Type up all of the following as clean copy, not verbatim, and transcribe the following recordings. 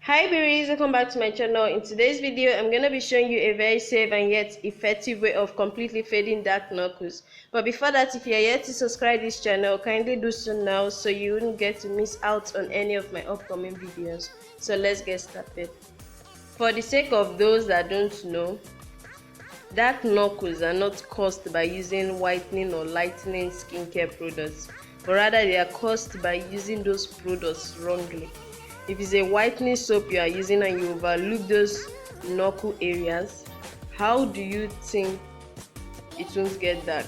Hi berries, welcome back to my channel. In today's video I'm going to be showing you a very safe and yet effective way of completely fading dark knuckles. But before that, if you are yet to subscribe this channel, kindly do so now so you wouldn't get to miss out on any of my upcoming videos. So let's get started. For the sake of those that don't know, dark knuckles are not caused by using whitening or lightening skincare products, but rather they are caused by using those products wrongly. If it's a whitening soap you are using and you overlook those knuckle areas, how do you think it won't get dark?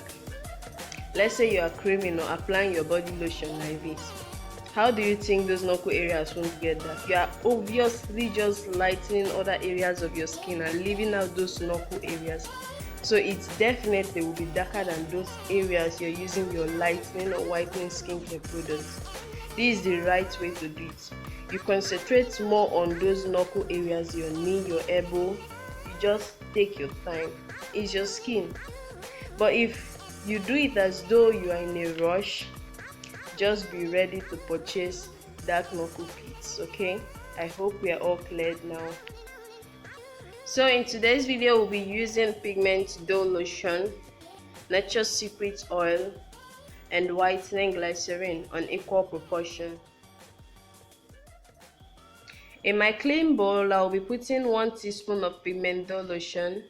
Let's say you are creaming or applying your body lotion like this. How do you think those knuckle areas won't get dark? You are obviously just lightening other areas of your skin and leaving out those knuckle areas. So it definitely will be darker than those areas you're using your lightening or whitening skincare products. This is the right way to do it. You concentrate more on those knuckle areas, your knee, your elbow. You just take your time. It's your skin. But if you do it as though you are in a rush, just be ready to purchase dark knuckle kits, okay? I hope we are all cleared now. So in today's video we'll be using pigment dough lotion, Nature's Secret oil, and whitening glycerin on equal proportion. In my clean bowl, I'll be putting 1 teaspoon of pigment dough lotion,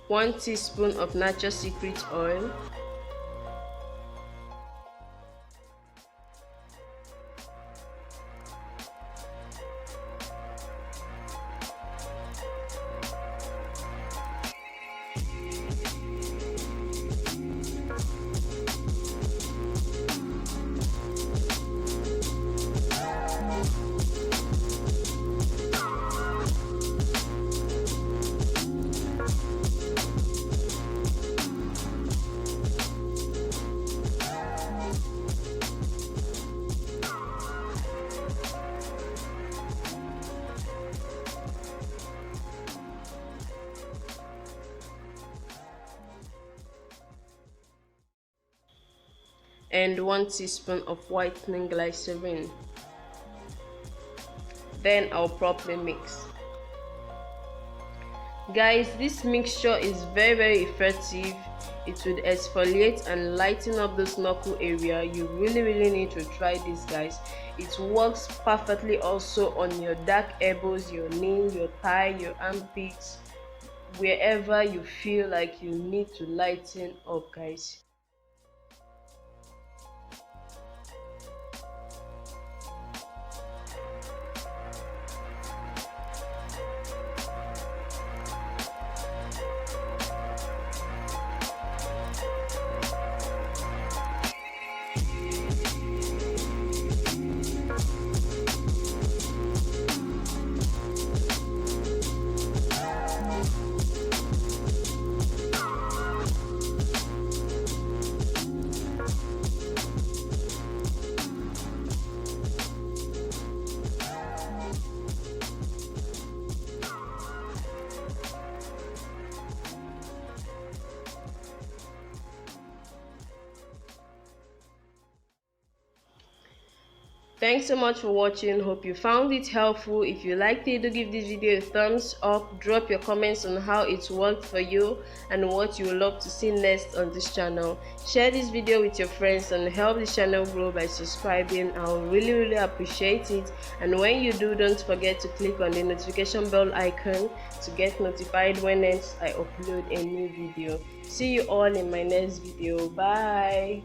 one teaspoon of Nature's Secret oil, and 1 teaspoon of whitening glycerin. Then I'll properly mix. Guys, this mixture is very effective. It would exfoliate and lighten up this knuckle area. You really need to try this, guys. It works perfectly also on your dark elbows, your knee, your thigh, your armpits, wherever you feel like you need to lighten up, guys. Thanks so much for watching. Hope you found it helpful. If you liked it, do give this video a thumbs up. Drop your comments on how it worked for you and what you would love to see next on this channel. Share this video with your friends and help the channel grow by subscribing. I'll really appreciate it. And when you do, don't forget to click on the notification bell icon to get notified when next I upload a new video. See you all in my next video. Bye.